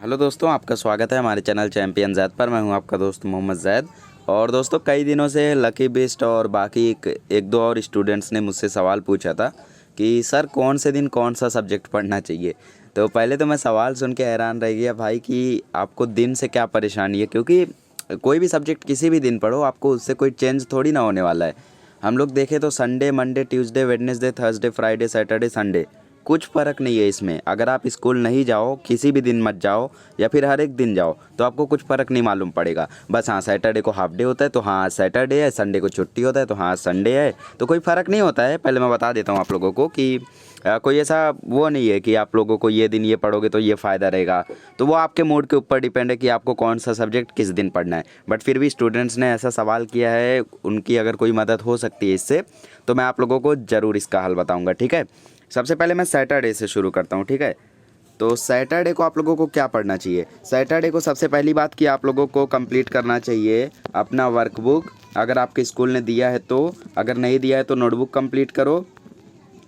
Hello दोस्तों, आपका स्वागत है हमारे चैनल चैंपियन जैद पर। मैं हूं आपका दोस्त मोहम्मद जैद। और दोस्तों, कई दिनों से लकी बिस्ट और बाकी एक दो और स्टूडेंट्स ने मुझसे सवाल पूछा था कि सर कौन से दिन कौन सा सब्जेक्ट पढ़ना चाहिए। तो पहले तो मैं सवाल सुन के हैरान रह गया भाई कि आपको दिन से क्या परेशानी है, क्योंकि कोई भी सब्जेक्ट किसी भी दिन पढ़ो आपको उससे कोई चेंज थोड़ी ना होने वाला है। हम लोग देखें तो Sunday, Monday, Tuesday, Wednesday, Thursday, Friday, Saturday, Sunday कुछ फ़र्क नहीं है इसमें। अगर आप स्कूल नहीं जाओ, किसी भी दिन मत जाओ या फिर हर एक दिन जाओ, तो आपको कुछ फ़र्क नहीं मालूम पड़ेगा। बस हाँ, सैटरडे को हाफ डे होता है तो हाँ आज सैटरडे है, संडे को छुट्टी होता है तो हाँ आज संडे है, तो कोई फ़र्क नहीं होता है। पहले मैं बता देता हूँ आप लोगों को कि कोई ऐसा वो नहीं है कि आप लोगों को ये दिन ये पढ़ोगे तो ये फ़ायदा रहेगा। तो वो आपके मूड के ऊपर डिपेंड है कि आपको कौन सा सब्जेक्ट किस दिन पढ़ना है। बट फिर भी स्टूडेंट्स ने ऐसा सवाल किया है, उनकी अगर कोई मदद हो सकती है इससे, तो मैं आप लोगों को ज़रूर इसका हल बताऊँगा, ठीक है। सबसे पहले मैं सैटरडे से शुरू करता हूँ, ठीक है। तो सैटरडे को आप लोगों को क्या पढ़ना चाहिए? सैटरडे को सबसे पहली बात कि आप लोगों को कंप्लीट करना चाहिए अपना वर्कबुक। अगर आपके स्कूल ने दिया है तो, अगर नहीं दिया है तो नोटबुक कंप्लीट करो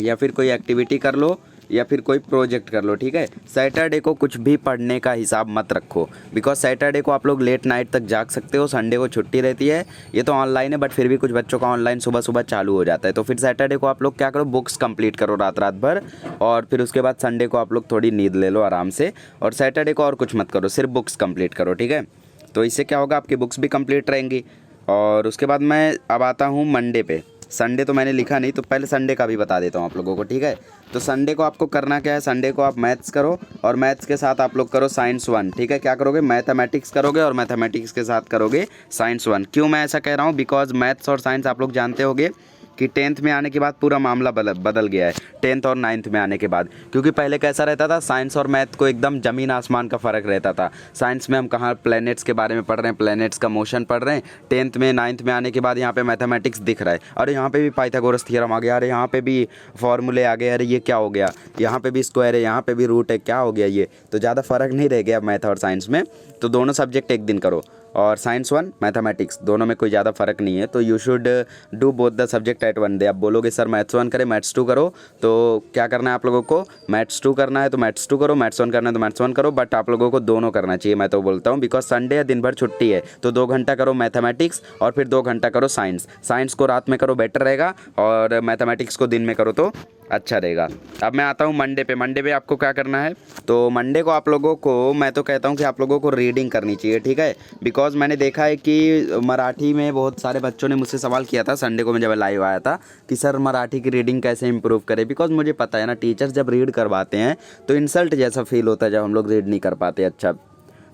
या फिर कोई एक्टिविटी कर लो या फिर कोई प्रोजेक्ट कर लो, ठीक है। सैटरडे को कुछ भी पढ़ने का हिसाब मत रखो, बिकॉज सैटरडे को आप लोग लेट नाइट तक जाग सकते हो। संडे को छुट्टी रहती है, ये तो ऑनलाइन है बट फिर भी कुछ बच्चों का ऑनलाइन सुबह सुबह चालू हो जाता है। तो फिर सैटरडे को आप लोग क्या करो, बुक्स कंप्लीट करो रात रात भर, और फिर उसके बाद संडे को आप लोग थोड़ी नींद ले लो आराम से। और सैटरडे को और कुछ मत करो, सिर्फ बुक्स कंप्लीट करो, ठीक है। तो इससे क्या होगा, आपकी बुक्स भी कंप्लीट रहेंगी। और उसके बाद मैं अब आता हूँ मंडे पे। संडे तो मैंने लिखा नहीं, तो पहले संडे का भी बता देता हूँ आप लोगों को, ठीक है। तो संडे को आपको करना क्या है, संडे को आप मैथ्स करो और मैथ्स के साथ आप लोग करो साइंस 1, ठीक है। क्या करोगे, मैथमेटिक्स करोगे और मैथमेटिक्स के साथ करोगे साइंस 1। क्यों मैं ऐसा कह रहा हूँ, बिकॉज मैथ्स और साइंस आप लोग जानते होंगे कि 10th में आने के बाद पूरा मामला बदल गया है। 10th और 9th में आने के बाद, क्योंकि पहले कैसा रहता था, साइंस और मैथ को एकदम ज़मीन आसमान का फ़र्क रहता था। साइंस में हम कहाँ प्लैनेट्स के बारे में पढ़ रहे हैं, प्लैनेट्स का मोशन पढ़ रहे हैं। 10th में 9th में आने के बाद यहाँ पे मैथमेटिक्स दिख रहा है, अरे यहाँ पे भी पाइथागोरस थ्योरम आ गया, अरे यहाँ पे भी फॉर्मूले आ गए, अरे ये क्या हो गया, यहाँ पे भी स्क्वायर है, यहाँ पे भी रूट है, क्या हो गया ये। तो ज़्यादा फ़र्क नहीं रह गया मैथ और साइंस में। तो दोनों सब्जेक्ट एक दिन करो, और साइंस 1 मैथमेटिक्स दोनों में कोई ज़्यादा फ़र्क नहीं है। तो you should do both the subject at one day. आप बोलोगे सर मैथ्स 1 करें मैथ्स 2 करो, तो क्या करना है आप लोगों को, मैथ्स 2 करना है तो मैथ्स 2 करो, मैथ्स 1 करना है तो मैथ्स 1 करो। बट आप लोगों को दोनों करना चाहिए, मैं तो बोलता हूँ, बिकॉज संडे है, दिन भर छुट्टी है, तो 2 घंटा करो मैथमेटिक्स और फिर 2 घंटा करो साइंस। साइंस को रात में करो, बेटर रहेगा, और मैथमेटिक्स को दिन में करो तो अच्छा रहेगा। अब मैं आता हूँ मंडे पे। मंडे पे आपको क्या करना है, तो मंडे को आप लोगों को, मैं तो कहता हूँ कि आप लोगों को रीडिंग करनी चाहिए, ठीक है। बिकॉज मैंने देखा है कि मराठी में बहुत सारे बच्चों ने मुझसे सवाल किया था संडे को, मैं जब लाइव आया था, कि सर मराठी की रीडिंग कैसे इंप्रूव करें। बिकॉज मुझे पता है ना, टीचर्स जब रीड करवाते हैं तो इंसल्ट जैसा फील होता है जब हम लोग रीड नहीं कर पाते अच्छा।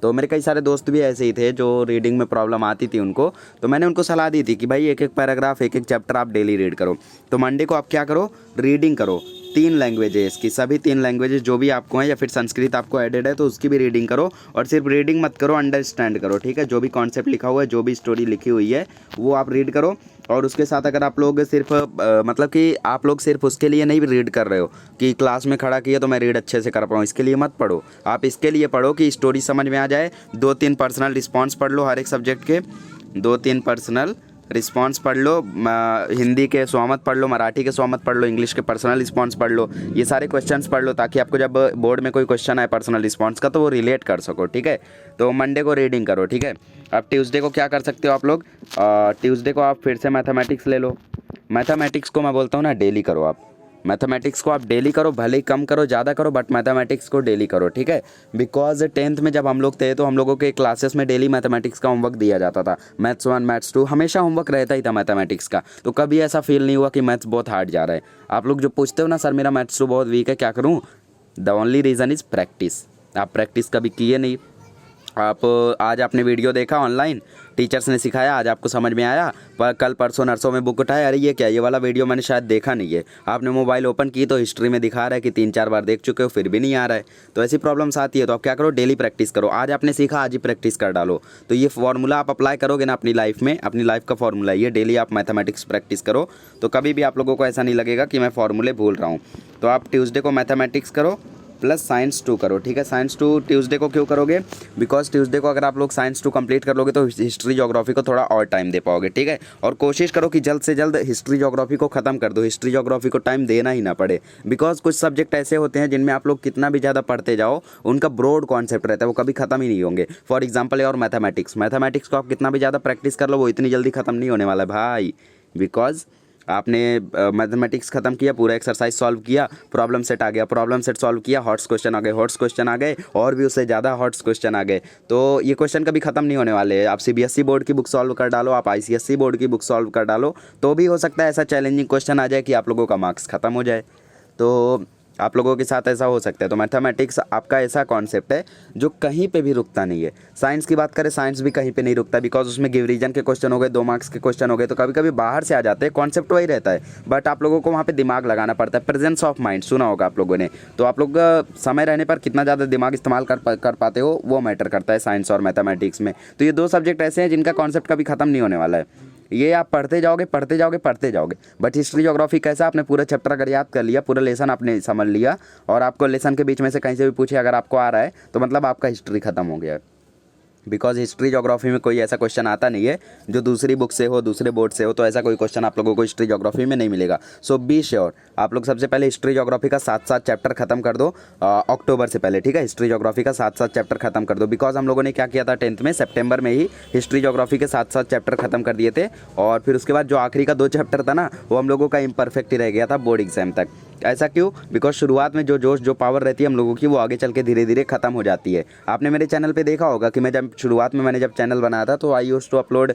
तो मेरे कई सारे दोस्त भी ऐसे ही थे जो रीडिंग में प्रॉब्लम आती थी उनको, तो मैंने उनको सलाह दी थी कि भाई एक एक पैराग्राफ, एक एक चैप्टर आप डेली रीड करो। तो मंडे को आप क्या करो, रीडिंग करो। 3 लैंग्वेजेस की, सभी 3 लैंग्वेजेस जो भी आपको हैं, या फिर संस्कृत आपको एडेड है तो उसकी भी रीडिंग करो। और सिर्फ रीडिंग मत करो, अंडरस्टैंड करो, ठीक है। जो भी कॉन्सेप्ट लिखा हुआ है, जो भी स्टोरी लिखी हुई है, वो आप रीड करो। और उसके साथ अगर आप लोग सिर्फ मतलब कि आप लोग सिर्फ उसके लिए नहीं रीड कर रहे हो कि क्लास में खड़ा किया तो मैं रीड अच्छे से कर पाऊँ, इसके लिए मत पढ़ो। आप इसके लिए पढ़ो कि स्टोरी समझ में आ जाए। 2-3 पर्सनल रिस्पॉन्स पढ़ लो हर एक सब्जेक्ट के, 2-3 पर्सनल रिस्पॉन्स पढ़ लो। हिंदी के स्वामत पढ़ लो, मराठी के स्वामत पढ़ लो, इंग्लिश के पर्सनल रिस्पॉन्स पढ़ लो। ये सारे क्वेश्चंस पढ़ लो ताकि आपको जब बोर्ड में कोई क्वेश्चन आए पर्सनल रिस्पॉन्स का तो वो रिलेट कर सको, ठीक है। तो मंडे को रीडिंग करो, ठीक है। अब ट्यूसडे को क्या कर सकते हो आप लोग, ट्यूसडे को आप फिर से मैथमेटिक्स ले लो। मैथमेटिक्स को मैं बोलता हूँ ना, डेली करो आप। मैथमेटिक्स को आप डेली करो, भले ही कम करो ज़्यादा करो, बट मैथमेटिक्स को डेली करो, ठीक है। बिकॉज 10th में जब हम लोग थे तो हम लोगों के क्लासेस में डेली मैथमेटिक्स का होमवर्क दिया जाता था। मैथ्स 1 मैथ्स 2 हमेशा होमवर्क रहता ही था मैथमेटिक्स का। तो कभी ऐसा फील नहीं हुआ कि मैथ्स बहुत हार्ड जा रहा है। आप लोग जो पूछते हो ना सर मेरा मैथ्स 2 बहुत वीक है, क्या करूँ, the only reason is practice. आप प्रैक्टिस कभी किए नहीं। आप आज आपने वीडियो देखा ऑनलाइन, टीचर्स ने सिखाया, आज आपको समझ में आया, पर कल परसों नरसों में बुक उठाए, अरे ये क्या, ये वाला वीडियो मैंने शायद देखा नहीं है। आपने मोबाइल ओपन की तो हिस्ट्री में दिखा रहा है कि 3-4 बार देख चुके हो, फिर भी नहीं आ रहा है। तो ऐसी प्रॉब्लम्स आती है। तो आप क्या करो, डेली प्रैक्टिस करो। आज आपने सीखा, आज ही प्रैक्टिस कर डालो। तो ये फार्मूला आप अप्लाई करोगे ना अपनी लाइफ में, अपनी लाइफ का फार्मूला ये, डेली आप मैथमेटिक्स प्रैक्टिस करो, तो कभी भी आप लोगों को ऐसा नहीं लगेगा कि मैं फार्मूले भूल रहा हूँ। तो आप ट्यूसडे को मैथमेटिक्स करो प्लस साइंस 2 करो, ठीक है। साइंस 2 ट्यूसडे को क्यों करोगे, बिकॉज ट्यूसडे को अगर आप लोग साइंस 2 कंप्लीट कर लोगे तो हिस्ट्री ज्योग्राफी को थोड़ा और टाइम दे पाओगे, ठीक है। और कोशिश करो कि जल्द से जल्द हिस्ट्री ज्योग्राफी को ख़त्म कर दो, हिस्ट्री ज्योग्राफी को टाइम देना ही ना पड़े, बिकॉज कुछ सब्जेक्ट ऐसे होते हैं जिनमें आप लोग कितना भी ज़्यादा पढ़ते जाओ उनका ब्रॉड कॉन्सेप्ट रहता है, वो कभी खत्म ही नहीं होंगे। फॉर एग्जाम्पल और मैथमेटिक्स को आप कितना भी ज़्यादा प्रैक्टिस कर लो वो इतनी जल्दी ख़त्म नहीं होने वाला है भाई, बिकॉज आपने मैथमेटिक्स खत्म किया, पूरा एक्सरसाइज सॉल्व किया, प्रॉब्लम सेट आ गया, प्रॉब्लम सेट सॉल्व किया, हॉट्स क्वेश्चन आ गए, हॉट्स क्वेश्चन आ गए, और भी उससे ज़्यादा हॉट्स क्वेश्चन आ गए। तो ये क्वेश्चन कभी खत्म नहीं होने वाले। आप सीबीएसई बोर्ड की बुक सॉल्व कर डालो, आप आईसीएसई बोर्ड की बुक सॉल्व कर डालो, तो भी हो सकता है ऐसा चैलेंजिंग क्वेश्चन आ जाए कि आप लोगों का मार्क्स खत्म हो जाए। तो आप लोगों के साथ ऐसा हो सकता है। तो मैथमेटिक्स आपका ऐसा कॉन्सेप्ट है जो कहीं पे भी रुकता नहीं है। साइंस की बात करें, साइंस भी कहीं पे नहीं रुकता, बिकॉज उसमें गिव रीजन के क्वेश्चन हो गए, 2 मार्क्स के क्वेश्चन हो गए, तो कभी कभी बाहर से आ जाते हैं, कॉन्सेप्ट वही रहता है, बट आप लोगों को वहाँ पे दिमाग लगाना पड़ता है। प्रेजेंस ऑफ माइंड सुना होगा आप लोगों ने, तो आप लोग समय रहने पर कितना ज़्यादा दिमाग इस्तेमाल कर पाते हो वो मैटर करता है साइंस और मैथमेटिक्स में। तो ये 2 सब्जेक्ट ऐसे हैं जिनका कॉन्सेप्ट कभी ख़त्म नहीं होने वाला है, ये आप पढ़ते जाओगे पढ़ते जाओगे पढ़ते जाओगे। बट हिस्ट्री ज्योग्राफी कैसा, आपने पूरा चैप्टर अगर याद कर लिया, पूरा लेसन आपने समझ लिया, और आपको लेसन के बीच में से कहीं से भी पूछे अगर आपको आ रहा है तो मतलब आपका हिस्ट्री खत्म हो गया है। बिकॉज हिस्ट्री ज्योग्राफी में कोई ऐसा क्वेश्चन आता नहीं है जो दूसरी बुक से हो, दूसरे बोर्ड से हो, तो ऐसा कोई क्वेश्चन आप लोगों को हिस्ट्री ज्योग्राफी में नहीं मिलेगा। सो बी श्योर, आप लोग सबसे पहले हिस्ट्री ज्योग्राफी का 7 चैप्टर खत्म कर दो अक्टूबर से पहले, ठीक है। हिस्ट्री ज्योग्राफी का 7 चैप्टर खत्म कर दो, बिकॉज हम लोगों ने क्या किया था 10th में, सितंबर में ही हिस्ट्री ज्योग्राफी के 7 चैप्टर खत्म कर दिए थे, और फिर उसके बाद जो आखिरी का 2 चैप्टर था ना वो हम लोगों का इम्परफेक्ट ही रह गया था बोर्ड एग्जाम तक। ऐसा क्यों, बिकॉज शुरुआत में जो जोश जो पावर रहती है हम लोगों की वो आगे चल के धीरे धीरे खत्म हो जाती है। आपने मेरे चैनल पे देखा होगा कि मैं जब शुरुआत में मैंने जब चैनल बनाया था तो I used to upload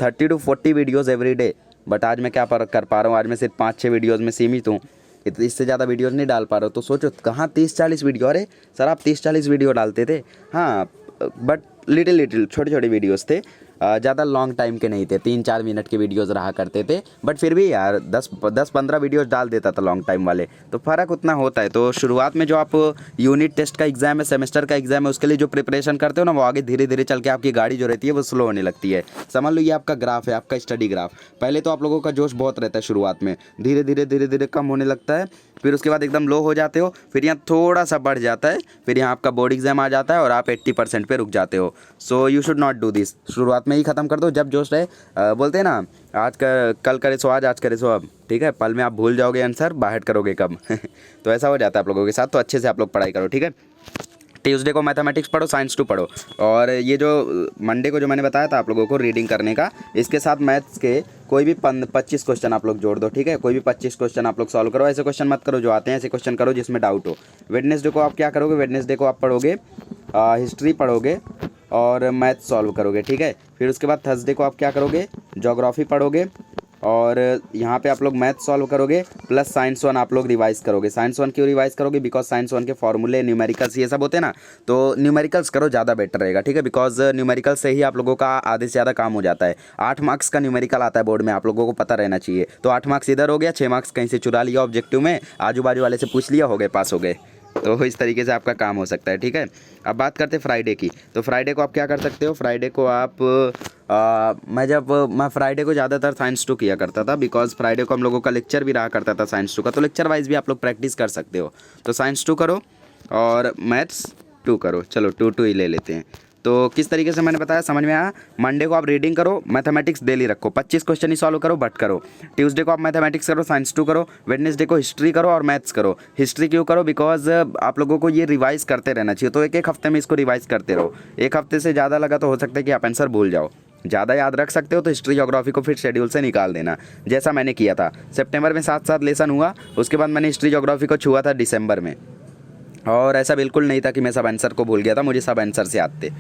30 to 40 videos every day, but आज मैं क्या कर पा रहा हूँ, आज मैं सिर्फ 5-6 वीडियोज़ में सीमित हूँ, इससे ज़्यादा वीडियोज़ नहीं डाल पा रहा हूँ। तो सोचो कहाँ 30-40 वीडियो, अरे सर आप 30-40 वीडियो डालते थे, हाँ, बट लिटिल छोटे छोटे वीडियोज़ थे, ज़्यादा लॉन्ग टाइम के नहीं थे, 3-4 मिनट के वीडियोस रहा करते थे, बट फिर भी यार 10-15 वीडियोस डाल देता था लॉन्ग टाइम वाले, तो फ़र्क उतना होता है। तो शुरुआत में जो आप यूनिट टेस्ट का एग्ज़ाम है, सेमेस्टर का एग्ज़ाम है, उसके लिए जो प्रिपरेशन करते हो ना, वो आगे धीरे धीरे चल के आपकी गाड़ी जो रहती है वो स्लो होने लगती है। समझ लो ये आपका ग्राफ है, आपका स्टडी ग्राफ। पहले तो आप लोगों का जोश बहुत रहता है शुरुआत में, धीरे धीरे कम होने लगता है, फिर उसके बाद एकदम लो हो जाते हो, फिर यहाँ थोड़ा सा बढ़ जाता है, फिर यहाँ आपका बोर्ड एग्जाम आ जाता है और आप 80% पे रुक जाते हो। So you should not do this, शुरुआत में ही ख़त्म कर दो। जब जोश रहे, बोलते हैं ना आज का कल करे सो आज करे सो अब, ठीक है। पल में आप भूल जाओगे आंसर, बाहर करोगे कब तो ऐसा हो जाता है आप लोगों के साथ। तो अच्छे से आप लोग पढ़ाई करो, ठीक है। ट्यूसडे को मैथमेटिक्स पढ़ो, साइंस 2 पढ़ो, और ये जो मंडे को जो मैंने बताया था आप लोगों को रीडिंग करने का, इसके साथ मैथ्स के कोई भी 25 क्वेश्चन आप लोग जोड़ दो, ठीक है। कोई भी 25 क्वेश्चन आप लोग सॉल्व करो, ऐसे क्वेश्चन मत करो जो आते हैं, ऐसे क्वेश्चन करो जिसमें डाउट हो। वेडनेसडे को आप क्या करोगे, वेडनेसडे को आप पढ़ोगे हिस्ट्री पढ़ोगे और मैथ सॉल्व करोगे, ठीक है। फिर उसके बाद थर्सडे को आप क्या करोगे, ज्योग्राफी पढ़ोगे और यहाँ पे आप लोग मैथ सॉल्व करोगे, प्लस साइंस 1 आप लोग रिवाइज करोगे। साइंस 1 क्यों रिवाइज करोगे, बिकॉज साइंस 1 के फॉर्मूले, न्यूमेरिकल्स ये सब होते हैं ना, तो न्यूमेरिकल्स करो, ज़्यादा बेटर रहेगा, ठीक है। बिकॉज न्यूमेरिकल से ही आप लोगों का आधे से ज़्यादा काम हो जाता है। 8 मार्क्स का न्यूमेरिकल आता है बोर्ड में, आप लोगों को पता रहना चाहिए। तो 8 मार्क्स इधर हो गया, 6 मार्क्स कहीं से चुरा लिया ऑब्जेक्टिव में, आजू बाजू वाले से पूछ लिया, हो गए, पास हो गए। तो इस तरीके से आपका काम हो सकता है, ठीक है। अब बात करते हैं फ्राइडे की। तो फ्राइडे को आप क्या कर सकते हो, फ्राइडे को आप मैं फ्राइडे को ज़्यादातर साइंस 2 किया करता था, बिकॉज फ्राइडे को हम लोगों का लेक्चर भी रहा करता था साइंस 2 का, तो लेक्चर वाइज भी आप लोग प्रैक्टिस कर सकते हो। तो साइंस 2 करो और मैथ्स 2 करो, चलो 2 ही ले लेते हैं। तो किस तरीके से मैंने बताया, समझ में आया। मंडे को आप रीडिंग करो, मैथमेटिक्स डेली रखो, 25 क्वेश्चन ही सॉल्व करो, बट करो। ट्यूसडे को आप मैथमेटिक्स करो, साइंस 2 करो। वेडनेसडे को हिस्ट्री करो और मैथ्स करो। हिस्ट्री क्यों करो, बिकॉज आप लोगों को ये रिवाइज करते रहना चाहिए, तो एक हफ्ते में इसको रिवाइज करते रहो। एक हफ्ते से ज़्यादा लगा तो हो सकता है कि आप आंसर भूल जाओ। ज़्यादा याद रख सकते हो तो हिस्ट्री ज्योग्राफी को फिर शेड्यूल से निकाल देना, जैसा मैंने किया था। सितंबर में 7 लेसन हुआ, उसके बाद मैंने हिस्ट्री ज्योग्राफी को छुआ था दिसंबर में, और ऐसा बिल्कुल नहीं था कि मैं सब आंसर को भूल गया था, मुझे सब आंसर से याद थे।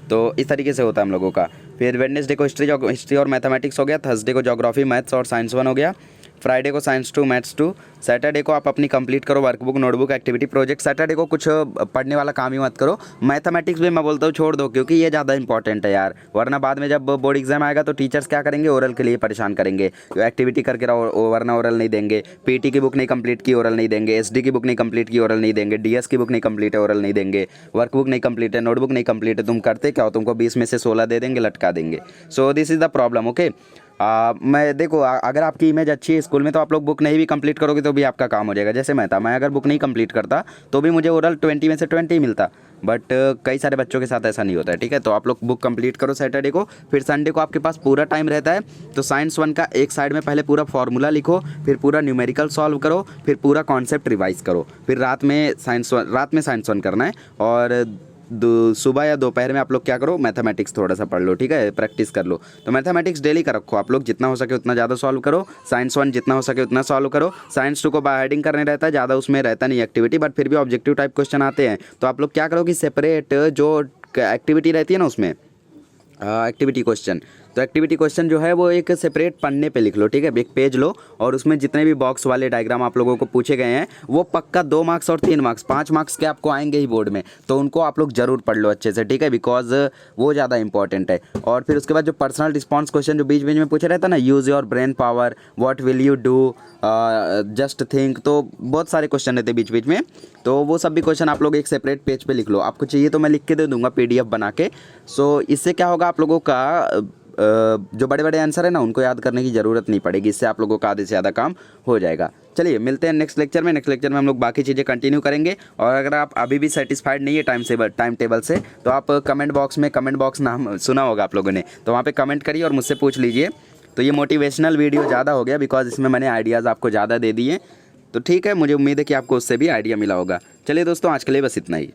तो इस तरीके से होता है हम लोगों का। फिर वेडनेसडे को हिस्ट्री और मैथमेटिक्स हो गया, थर्सडे को ज्योग्राफी, मैथ्स और साइंस 1 हो गया, फ्राइडे को साइंस 2, मैथ्स 2। सैटरडे को आप अपनी कंप्लीट करो workbook, notebook, activity, project. Saturday को कुछ पढ़ने वाला काम ही मत करो। मैथमेटिक्स भी मैं बोलता हूँ छोड़ दो, क्योंकि ये ज़्यादा इंपॉर्टेंट है यार, वरना बाद में जब बोर्ड एग्जाम आएगा तो टीचर्स क्या करेंगे, ओरल के लिए परेशान करेंगे। एक्टिविटी करके रहो, वरना ओरल नहीं देंगे। पीटी की बुक नहीं कंप्लीट की, ओरल नहीं देंगे। एसडी की बुक नहीं कंप्लीट की, ओरल नहीं देंगे। डीएस की बुक नहीं कंप्लीट है, ओरल नहीं देंगे। वर्कबुक नहीं कंप्लीट है, नोटबुक नहीं कंप्लीट है, तुम करते क्या हो, तुमको 20 में से 16 दे देंगे, लटका देंगे। So this is the problem, okay. मैं देखो अगर आपकी इमेज अच्छी है स्कूल में तो आप लोग बुक नहीं भी कंप्लीट करोगे तो भी आपका काम हो जाएगा। जैसे मैं अगर बुक नहीं कंप्लीट करता तो भी मुझे ओवरऑल 20 में से 20 ही मिलता, बट कई सारे बच्चों के साथ ऐसा नहीं होता है। ठीक है, तो आप लोग बुक कंप्लीट करो सैटरडे को, फिर संडे को आपके पास पूरा टाइम रहता है। तो साइंस 1 का एक साइड में पहले पूरा फार्मूला लिखो, फिर पूरा न्यूमेरिकल सॉल्व करो, फिर पूरा कॉन्सेप्ट रिवाइज करो, फिर रात में साइंस 1 करना है। और सुबह या दोपहर में आप लोग क्या करो, मैथमेटिक्स थोड़ा सा पढ़ लो। ठीक है, प्रैक्टिस कर लो। तो मैथमेटिक्स डेली का रखो आप लोग, जितना हो सके उतना ज़्यादा सॉल्व करो। साइंस 1 जितना हो सके उतना सॉल्व करो। साइंस 2 को बाय हेडिंग करने रहता है, ज़्यादा उसमें रहता नहीं एक्टिविटी, बट फिर भी ऑब्जेक्टिव टाइप क्वेश्चन आते हैं। तो आप लोग क्या करो कि सेपरेट जो एक्टिविटी रहती है ना उसमें एक्टिविटी क्वेश्चन, तो एक्टिविटी क्वेश्चन जो है वो एक सेपरेट पन्ने पे लिख लो। ठीक है, एक पेज लो और उसमें जितने भी बॉक्स वाले डायग्राम आप लोगों को पूछे गए हैं वो पक्का 2 मार्क्स और 3 मार्क्स 5 मार्क्स के आपको आएंगे ही बोर्ड में, तो उनको आप लोग जरूर पढ़ लो अच्छे से। ठीक है, बिकॉज वो ज़्यादा इंपॉर्टेंट है। और फिर उसके बाद जो पर्सनल रिस्पॉन्स क्वेश्चन जो बीच बीच में पूछा रहता है ना, use your brain power, what will you do, just think, तो बहुत सारे क्वेश्चन रहते हैं बीच बीच में, तो वो सब भी क्वेश्चन आप लोग एक सेपरेट पेज पे लिख लो। आपको चाहिए तो मैं लिख के दे दूंगा PDF बना के। सो इससे क्या होगा, आप लोगों का जो बड़े बड़े आंसर है ना उनको याद करने की ज़रूरत नहीं पड़ेगी। इससे आप लोगों का आधे से ज़्यादा काम हो जाएगा। चलिए मिलते हैं नेक्स्ट लेक्चर में। नेक्स्ट लेक्चर में हम लोग बाकी चीज़ें कंटिन्यू करेंगे। और अगर आप अभी भी सेटिस्फाइड नहीं है टाइम टेबल से, तो आप कमेंट बॉक्स नाम सुना होगा आप लोगों ने, तो वहाँ पे कमेंट करिए और मुझसे पूछ लीजिए। तो ये मोटिवेशनल वीडियो ज़्यादा हो गया बिकॉज इसमें मैंने आइडियाज़ आपको ज़्यादा दे दिए। तो ठीक है, मुझे उम्मीद है कि आपको उससे भी आइडिया मिला होगा। चलिए दोस्तों, आज के लिए बस इतना ही।